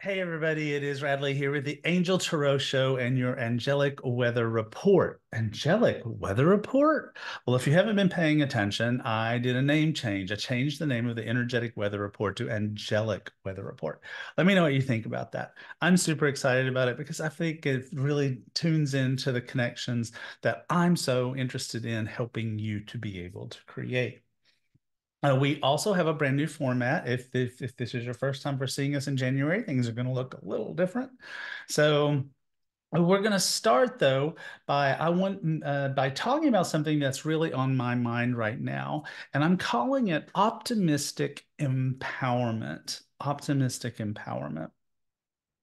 Hey everybody, it is Radley here with the Angel Tarot Show and your Angelic Weather Report. Angelic Weather Report? Well, if you haven't been paying attention, I did a name change. I changed the name of the Energetic Weather Report to Angelic Weather Report. Let me know what you think about that. I'm super excited about it because I think it really tunes into the connections that I'm so interested in helping you to be able to create. We also have a brand new format. If this is your first time for seeing us in January, things are going to look a little different. So we're going to start though by talking about something that's really on my mind right now, and I'm calling it optimistic empowerment. Optimistic empowerment.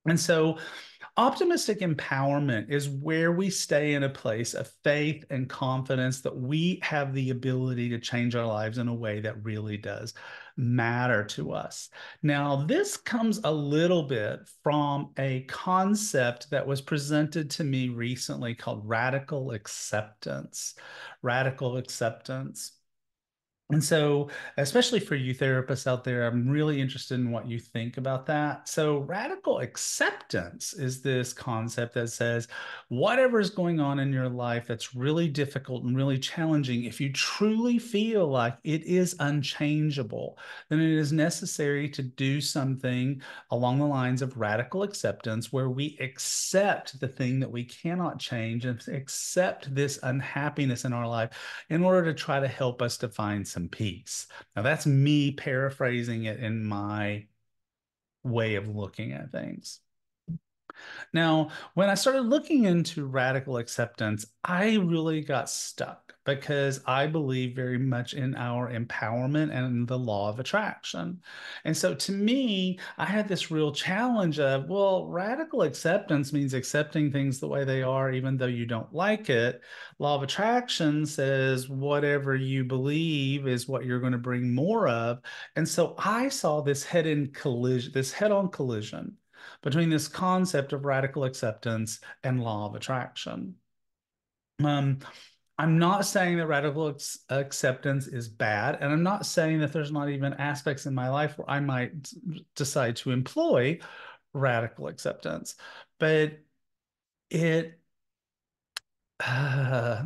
And so optimistic empowerment is where we stay in a place of faith and confidence that we have the ability to change our lives in a way that really does matter to us. Now, this comes a little bit from a concept that was presented to me recently called radical acceptance. Radical acceptance. And so, especially for you therapists out there, I'm really interested in what you think about that. So, radical acceptance is this concept that says whatever is going on in your life that's really difficult and really challenging, if you truly feel like it is unchangeable, then it is necessary to do something along the lines of radical acceptance, where we accept the thing that we cannot change and accept this unhappiness in our life in order to try to help us to find some peace. Now, that's me paraphrasing it in my way of looking at things. Now, when I started looking into radical acceptance, I really got stuck because I believe very much in our empowerment and the law of attraction. And so to me, I had this real challenge of, well, radical acceptance means accepting things the way they are, even though you don't like it. Law of attraction says whatever you believe is what you're going to bring more of. And so I saw this head-on collision between this concept of radical acceptance and law of attraction. Um, I'm not saying that acceptance is bad, and I'm not saying that there's not even aspects in my life where I might decide to employ radical acceptance, but it uh,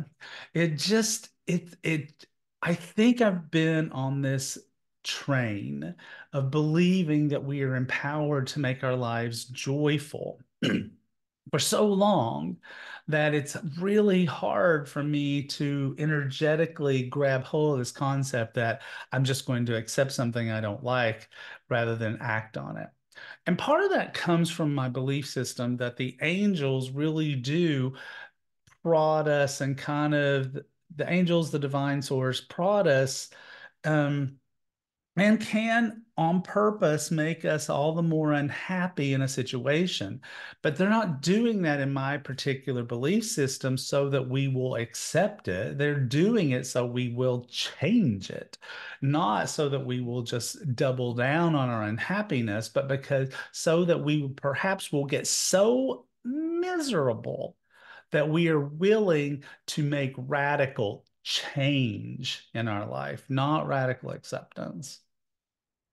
it just it I think I've been on this train of believing that we are empowered to make our lives joyful for so long that it's really hard for me to energetically grab hold of this concept that I'm just going to accept something I don't like rather than act on it. And part of that comes from my belief system that the angels really do prod us and kind of the angels, the divine source, prod us um, and can on purpose make us all the more unhappy in a situation. But they're not doing that in my particular belief system so that we will accept it. They're doing it so we will change it, not so that we will just double down on our unhappiness, but because so that we perhaps will get so miserable that we are willing to make radical change in our life, not radical acceptance.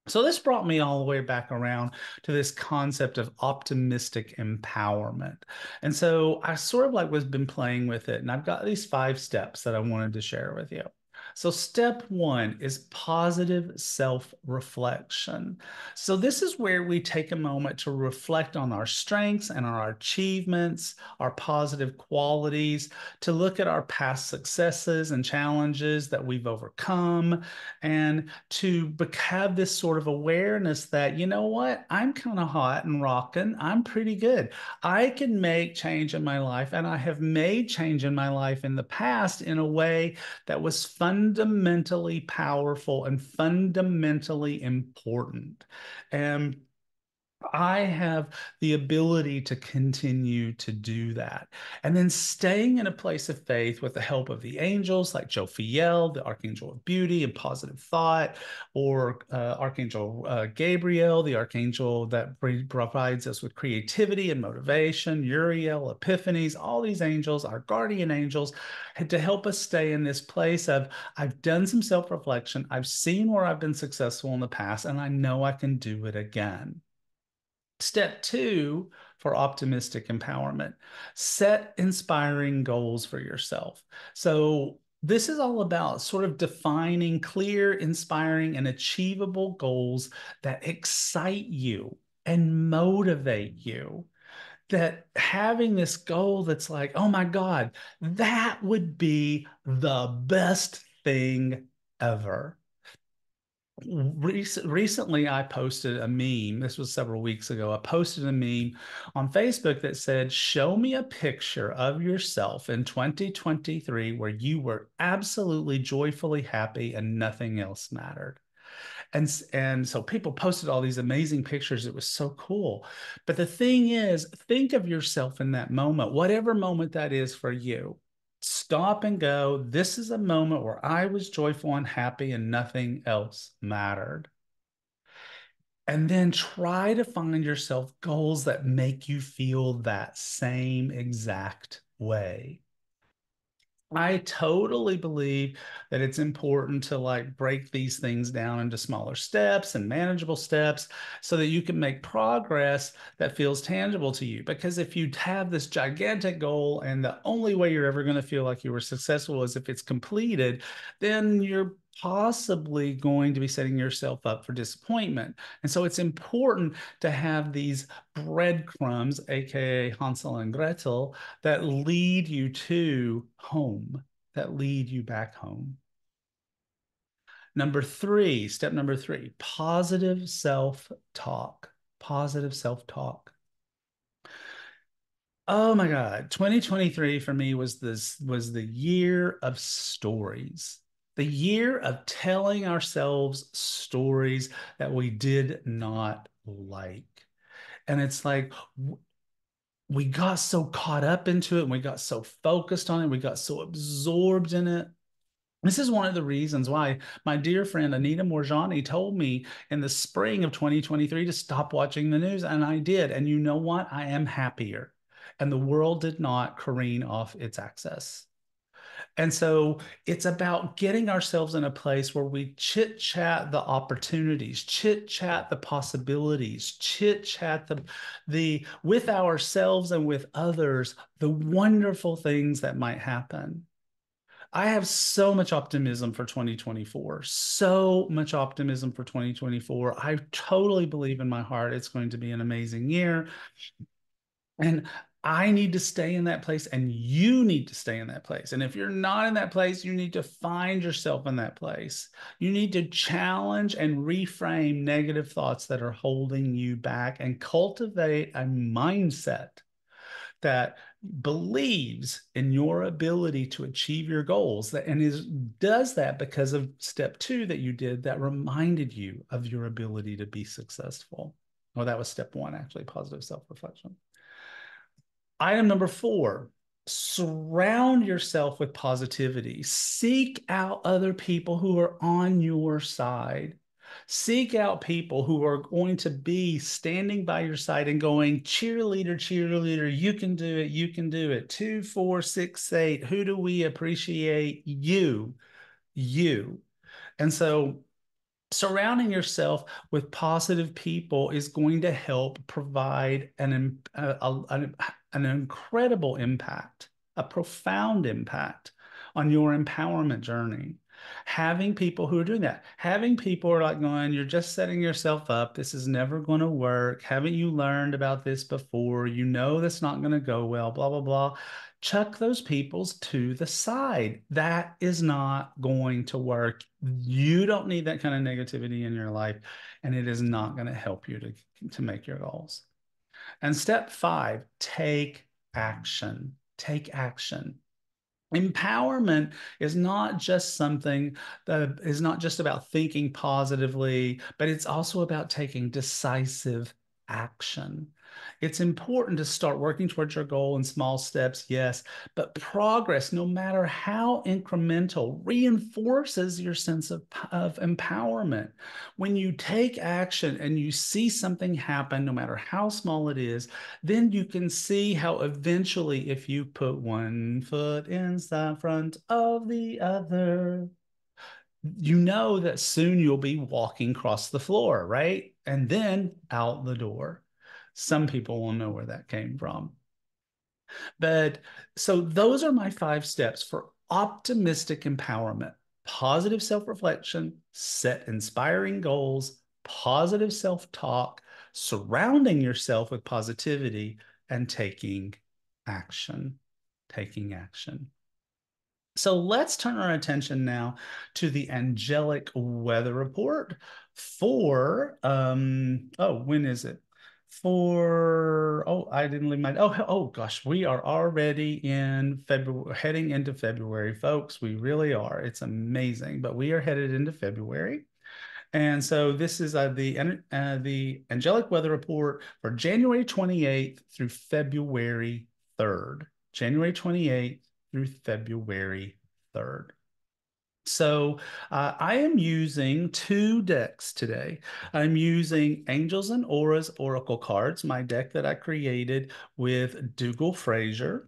So this brought me all the way back around to this concept of optimistic empowerment. And so I sort of like was been playing with it, and I've got these 5 steps that I wanted to share with you. So step one is positive self-reflection. So this is where we take a moment to reflect on our strengths and our achievements, our positive qualities, to look at our past successes and challenges that we've overcome, and to have this sort of awareness that, you know what, I'm kind of hot and rocking. I'm pretty good. I can make change in my life, and I have made change in my life in the past in a way that was fundamentally powerful and fundamentally important. And I have the ability to continue to do that. And then staying in a place of faith with the help of the angels like Jophiel, the archangel of beauty and positive thought, or Archangel Gabriel, the archangel that provides us with creativity and motivation, Uriel, epiphanies, all these angels, our guardian angels, had to help us stay in this place of, I've done some self-reflection, I've seen where I've been successful in the past, and I know I can do it again. Step two for optimistic empowerment, set inspiring goals for yourself. So, this is all about sort of defining clear, inspiring, and achievable goals that excite you and motivate you. That having this goal that's like, oh my God, that would be the best thing ever. Recently, I posted a meme. This was several weeks ago. I posted a meme on Facebook that said, show me a picture of yourself in 2023 where you were absolutely joyfully happy and nothing else mattered. And so people posted all these amazing pictures. It was so cool. But the thing is, think of yourself in that moment, whatever moment that is for you. Stop and go. This is a moment where I was joyful and happy and nothing else mattered. And then try to find yourself goals that make you feel that same exact way. I totally believe that it's important to like break these things down into smaller steps and manageable steps so that you can make progress that feels tangible to you. Because if you have this gigantic goal and the only way you're ever going to feel like you were successful is if it's completed, then you're possibly going to be setting yourself up for disappointment. And so it's important to have these breadcrumbs, aka Hansel and Gretel, that lead you to home, that lead you back home. Number three, step number three, positive self talk. Positive self talk. Oh my God, 2023 for me was the year of stories. The year of telling ourselves stories that we did not like. And it's like we got so caught up into it and we got so focused on it, we got so absorbed in it. This is one of the reasons why my dear friend Anita Morjani told me in the spring of 2023 to stop watching the news. And I did. And you know what? I am happier. And the world did not careen off its axis. And so it's about getting ourselves in a place where we chit chat the opportunities, chit chat the possibilities, chit chat the with ourselves and with others, the wonderful things that might happen. I have so much optimism for 2024, so much optimism for 2024. I totally believe in my heart it's going to be an amazing year. And I need to stay in that place, and you need to stay in that place. And if you're not in that place, you need to find yourself in that place. You need to challenge and reframe negative thoughts that are holding you back and cultivate a mindset that believes in your ability to achieve your goals that and is does that because of step two that you did that reminded you of your ability to be successful. Well, that was step one, actually, positive self-reflection. Item number four, surround yourself with positivity. Seek out other people who are on your side. Seek out people who are going to be standing by your side and going, cheerleader, cheerleader, you can do it, you can do it. 2, 4, 6, 8. Who do we appreciate? You. And so surrounding yourself with positive people is going to help provide an incredible impact, a profound impact on your empowerment journey. Having people who are doing that, having people who are like going, you're just setting yourself up. This is never going to work. Haven't you learned about this before? You know that's not going to go well, blah, blah, blah. Chuck those peoples to the side. That is not going to work. You don't need that kind of negativity in your life, and it is not going to help you to make your goals. And step five, take action. Take action. Empowerment is not just something that is not just about thinking positively, but it's also about taking decisive action. It's important to start working towards your goal in small steps, yes, but progress, no matter how incremental, reinforces your sense of empowerment. When you take action and you see something happen, no matter how small it is, then you can see how eventually, if you put one foot in the front of the other, you know that soon you'll be walking across the floor, right? And then out the door. Some people will know where that came from. But so those are my 5 steps for optimistic empowerment: positive self reflection, set inspiring goals, positive self talk, surrounding yourself with positivity, and taking action. Taking action. So let's turn our attention now to the angelic weather report for when is it? I didn't leave my oh gosh, we are already in February, heading into February, folks. We really are. It's amazing, but we are headed into February. And so this is the angelic weather report for January 28th through February 3rd. January 28th through February 3rd. So I am using 2 decks today. I'm using Angels and Auras Oracle cards, my deck that I created with Dougal Fraser.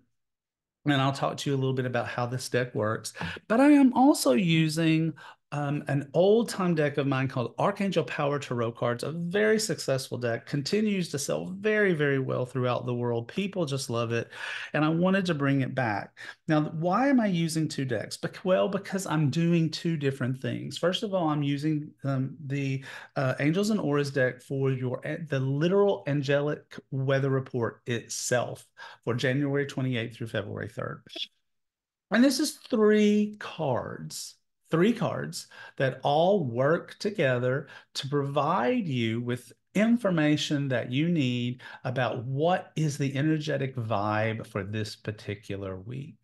And I'll talk to you a little bit about how this deck works. But I am also using an old time deck of mine called Archangel Power Tarot cards, a very successful deck, continues to sell very, very well throughout the world. People just love it. And I wanted to bring it back. Now, why am I using 2 decks? Well, because I'm doing 2 different things. First of all, I'm using the Angels and Auras deck for the literal angelic weather report itself for January 28th through February 3rd. And this is 3 cards that all work together to provide you with information that you need about what is the energetic vibe for this particular week.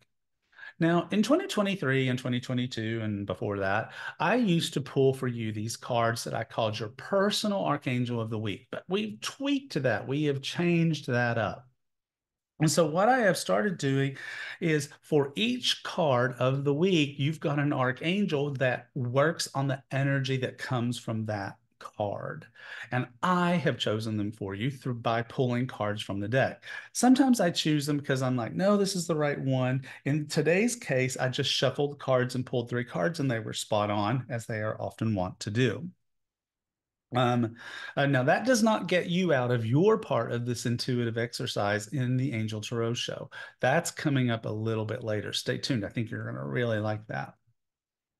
Now, in 2023 and 2022 and before that, I used to pull for you these cards that I called your personal archangel of the week, but we've tweaked that. We have changed that up. And so what I have started doing is for each card of the week, you've got an archangel that works on the energy that comes from that card. And I have chosen them for you by pulling cards from the deck. Sometimes I choose them because I'm like, no, this is the right one. In today's case, I just shuffled cards and pulled 3 cards, and they were spot on, as they are often wont to do. Now, that does not get you out of your part of this intuitive exercise in the Angel Tarot Show. That's coming up a little bit later. Stay tuned. I think you're going to really like that.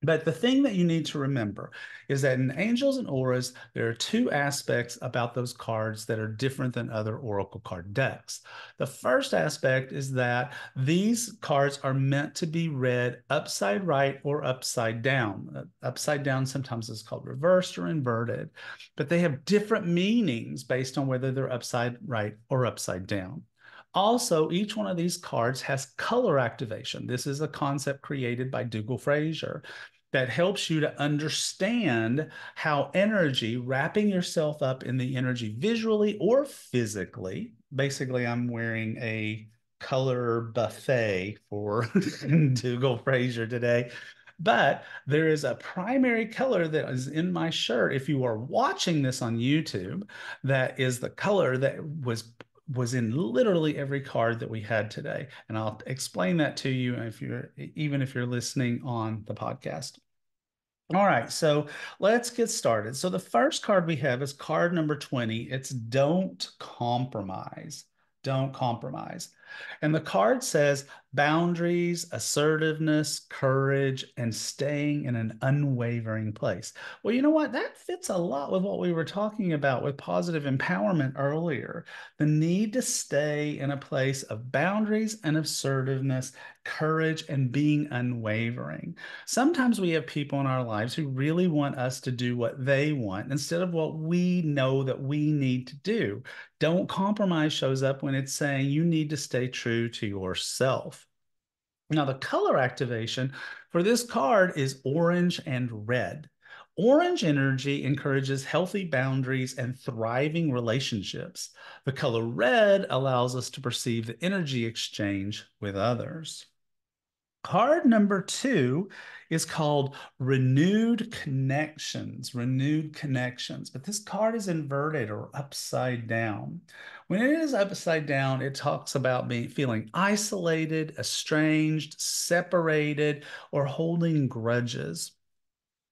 But the thing that you need to remember is that in Angels and Auras, there are 2 aspects about those cards that are different than other Oracle card decks. The first aspect is that these cards are meant to be read upside right or upside down. Upside down sometimes is called reversed or inverted, but they have different meanings based on whether they're upside right or upside down. Also, each one of these cards has color activation. This is a concept created by Dougal Fraser that helps you to understand how energy, wrapping yourself up in the energy visually or physically. Basically, I'm wearing a color buffet for Dougal Fraser today. But there is a primary color that is in my shirt. If you are watching this on YouTube, that is the color that was in literally every card that we had today. And I'll explain that to you even if you're listening on the podcast. All right, so let's get started. So the first card we have is card number 20. It's Don't Compromise. Don't compromise. And the card says boundaries, assertiveness, courage, and staying in an unwavering place. Well, you know what? That fits a lot with what we were talking about with positive empowerment earlier. The need to stay in a place of boundaries and assertiveness, courage, and being unwavering. Sometimes we have people in our lives who really want us to do what they want instead of what we know that we need to do. Don't compromise shows up when it's saying you need to stay true to yourself. Now, the color activation for this card is orange and red. Orange energy encourages healthy boundaries and thriving relationships. The color red allows us to perceive the energy exchange with others. Card number 2 is called Renewed Connections. Renewed Connections. But this card is inverted or upside down. When it is upside down, it talks about feeling isolated, estranged, separated, or holding grudges.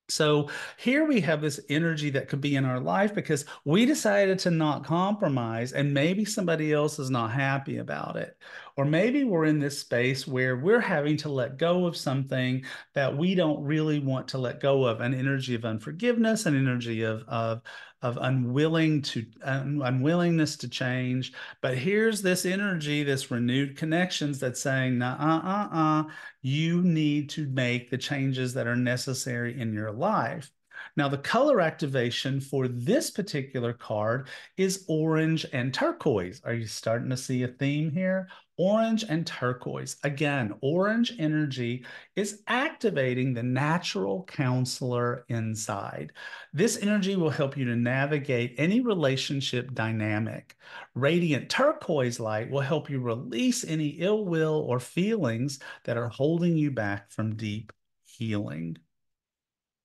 So here we have this energy that could be in our life because we decided to not compromise, and maybe somebody else is not happy about it. Or maybe we're in this space where we're having to let go of something that we don't really want to let go of, an energy of unforgiveness, an energy of unwillingness to change. But here's this energy, this renewed connections that's saying, nah, you need to make the changes that are necessary in your life. Now, the color activation for this particular card is orange and turquoise. Are you starting to see a theme here? Orange and turquoise. Again, orange energy is activating the natural counselor inside. This energy will help you to navigate any relationship dynamic. Radiant turquoise light will help you release any ill will or feelings that are holding you back from deep healing.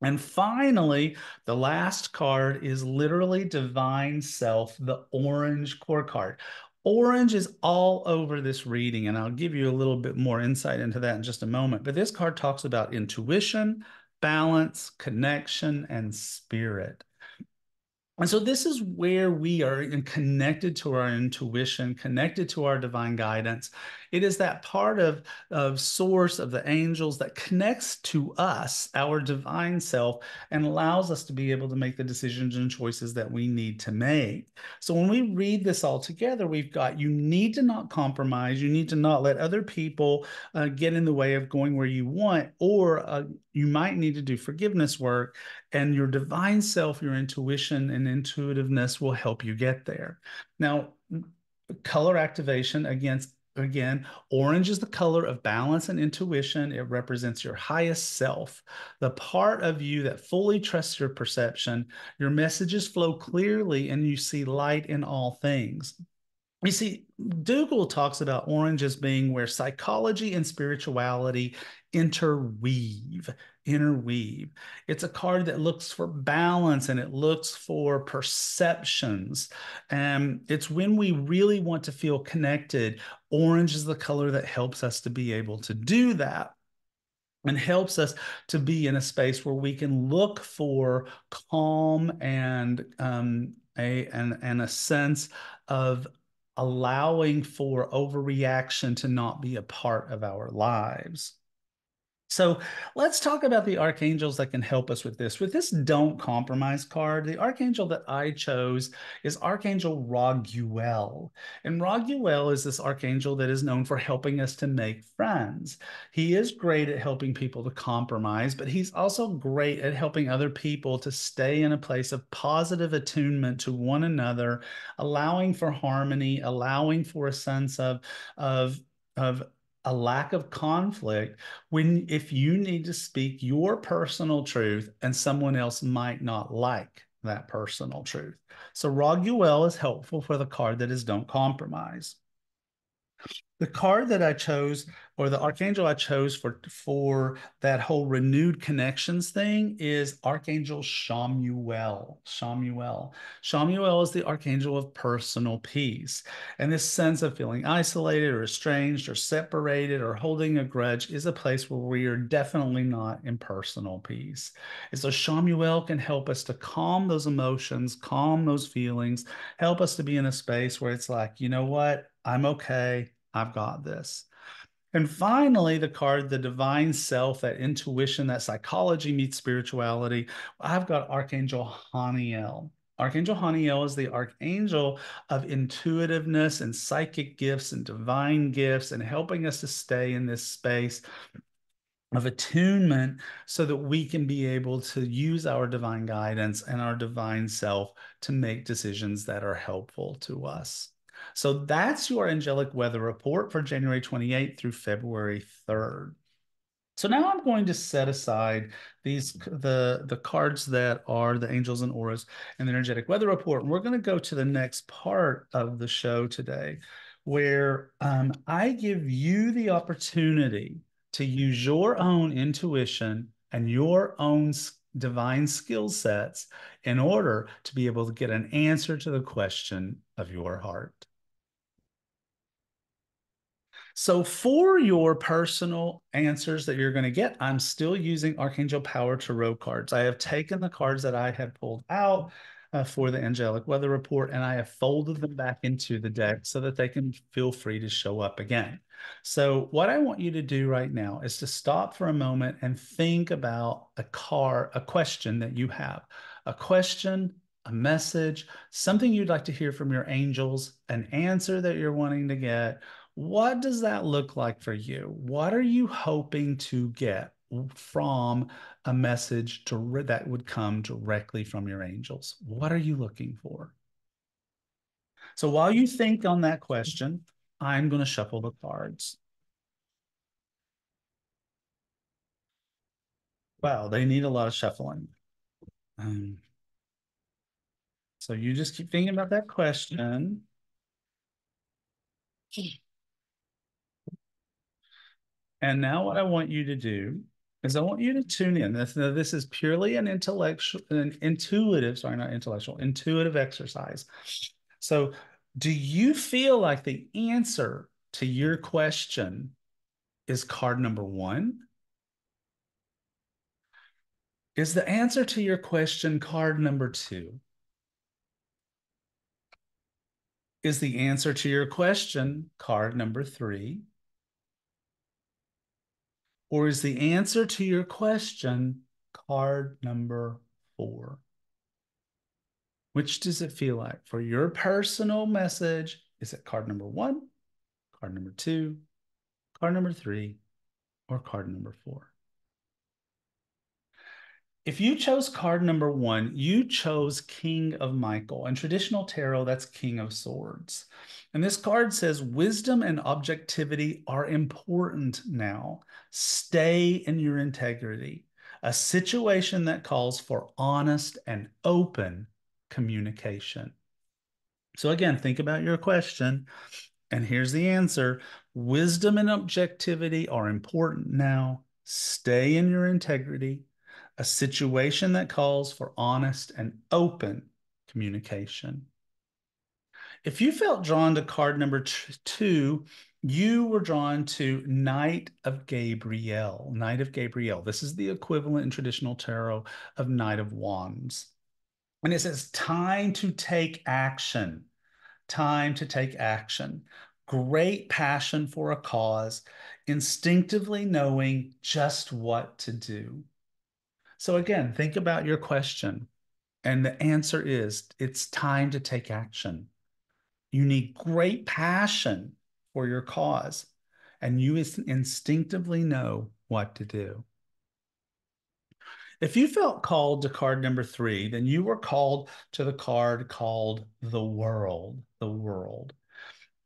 And finally, the last card is literally Divine Self, the orange core card. Orange is all over this reading, and I'll give you a little bit more insight into that in just a moment. But this card talks about intuition, balance, connection, and spirit. And so this is where we are connected to our intuition, connected to our divine guidance. It is that part of source of the angels that connects to us, our divine self, and allows us to be able to make the decisions and choices that we need to make. So when we read this all together, we've got you need to not compromise. You need to not let other people get in the way of going where you want, or you might need to do forgiveness work, and your divine self, your intuition and intuitiveness will help you get there. Now, color activation again, orange is the color of balance and intuition. It represents your highest self, the part of you that fully trusts your perception. Your messages flow clearly and you see light in all things. You see, Dougal talks about orange as being where psychology and spirituality interweave. Interweave. It's a card that looks for balance and it looks for perceptions. And it's when we really want to feel connected. Orange is the color that helps us to be able to do that and helps us to be in a space where we can look for calm and a sense of allowing for overreaction to not be a part of our lives. So let's talk about the archangels that can help us with this. With this Don't Compromise card, the archangel that I chose is Archangel Raguel. And Raguel is this archangel that is known for helping us to make friends. He is great at helping people to compromise, but he's also great at helping other people to stay in a place of positive attunement to one another, allowing for harmony, allowing for a sense of a lack of conflict when if you need to speak your personal truth and someone else might not like that personal truth. So Raguel is helpful for the card that is Don't Compromise. The card that I chose, or the archangel I chose for that whole renewed connections thing, is Archangel Shamuel. Shamuel is the archangel of personal peace. And this sense of feeling isolated or estranged or separated or holding a grudge is a place where we are definitely not in personal peace. And so Shamuel can help us to calm those emotions, calm those feelings, help us to be in a space where it's like, you know what? I'm okay. I've got this. And finally, the card, the divine self, that intuition, that psychology meets spirituality. I've got Archangel Haniel. Archangel Haniel is the archangel of intuitiveness and psychic gifts and divine gifts and helping us to stay in this space of attunement so that we can be able to use our divine guidance and our divine self to make decisions that are helpful to us. So that's your angelic weather report for January 28th through February 3rd. So now I'm going to set aside the cards that are the angels and auras and the energetic weather report. And we're going to go to the next part of the show today, where I give you the opportunity to use your own intuition and your own divine skill sets in order to be able to get an answer to the question of your heart. So for your personal answers that you're going to get, I'm still using Archangel Power Tarot cards. I have taken the cards that I had pulled out for the Angelic Weather Report, and I have folded them back into the deck so that they can feel free to show up again. So what I want you to do right now is to stop for a moment and think about a question that you have, a question, a message, something you'd like to hear from your angels, an answer that you're wanting to get. What does that look like for you? What are you hoping to get from a message that would come directly from your angels? What are you looking for? So while you think on that question, I'm going to shuffle the cards. Wow, they need a lot of shuffling. Um, so you just keep thinking about that question. And now what I want you to do is I want you to tune in. This is purely an intellectual, an intuitive, sorry, not intellectual, intuitive exercise. So do you feel like the answer to your question is card number one? Is the answer to your question card number two? Is the answer to your question card number three? Or is the answer to your question card number four? Which does it feel like for your personal message? Is it card number one, card number two, card number three, or card number four? If you chose card number one, you chose King of Michael. In traditional tarot, that's King of Swords. And this card says wisdom and objectivity are important now. Stay in your integrity. A situation that calls for honest and open communication. So, again, think about your question. And here's the answer. Wisdom and objectivity are important now. Stay in your integrity. A situation that calls for honest and open communication. If you felt drawn to card number two, you were drawn to Knight of Gabriel. Knight of Gabriel. This is the equivalent in traditional tarot of Knight of Wands. And it says, time to take action. Time to take action, great passion for a cause, instinctively knowing just what to do. So, again, think about your question. And the answer is it's time to take action. You need great passion for your cause, and you instinctively know what to do. If you felt called to card number three, then you were called to the card called the world, the world.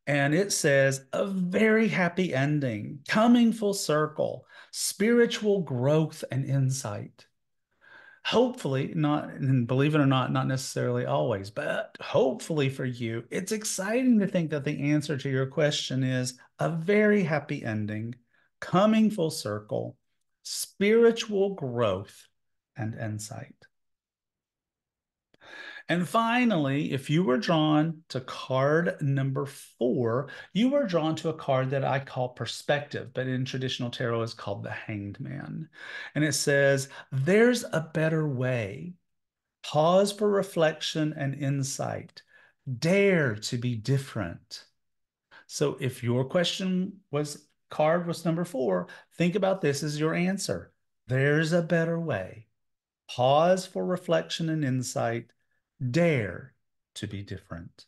And it says a very happy ending, coming full circle, spiritual growth and insight. Hopefully, not, and believe it or not, not necessarily always, but hopefully for you, it's exciting to think that the answer to your question is a very happy ending, coming full circle, spiritual growth and insight. And finally, if you were drawn to card number four, you were drawn to a card that I call perspective, but in traditional tarot is called the Hanged Man. And it says, there's a better way. Pause for reflection and insight. Dare to be different. So if your question was card was number four, think about this as your answer. There's a better way. Pause for reflection and insight. Dare to be different.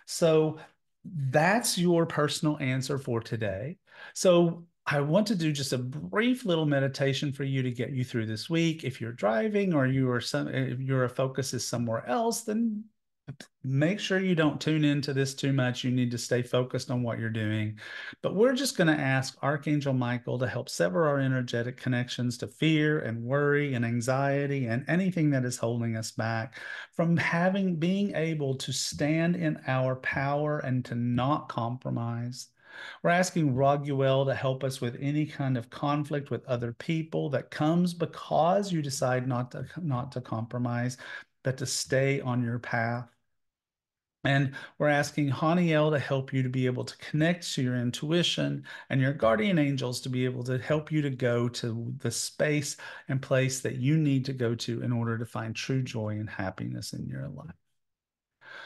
So that's your personal answer for today. So I want to do just a brief little meditation for you to get you through this week. If you're driving or if your focus is somewhere else, then make sure you don't tune into this too much. You need to stay focused on what you're doing. But we're just going to ask Archangel Michael to help sever our energetic connections to fear and worry and anxiety and anything that is holding us back from being able to stand in our power and to not compromise. We're asking Raguel to help us with any kind of conflict with other people that comes because you decide not to compromise, but to stay on your path. And we're asking Haniel to help you to be able to connect to your intuition and your guardian angels to be able to help you to go to the space and place that you need to go to in order to find true joy and happiness in your life.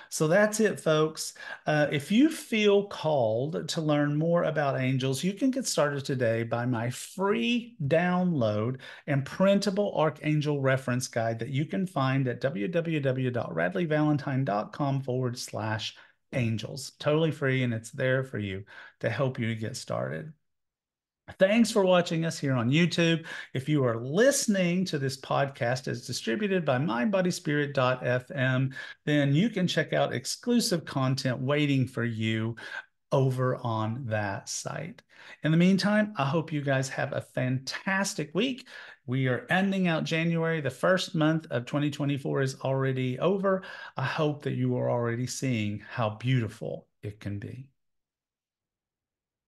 So that's it, folks. If you feel called to learn more about angels, you can get started today by my free download and printable Archangel reference guide that you can find at www.radleyvalentine.com/angels. Totally free, and it's there for you to help you to get started. Thanks for watching us here on YouTube. If you are listening to this podcast as distributed by mindbodyspirit.fm, then you can check out exclusive content waiting for you over on that site. In the meantime, I hope you guys have a fantastic week. We are ending out January. The first month of 2024 is already over. I hope that you are already seeing how beautiful it can be.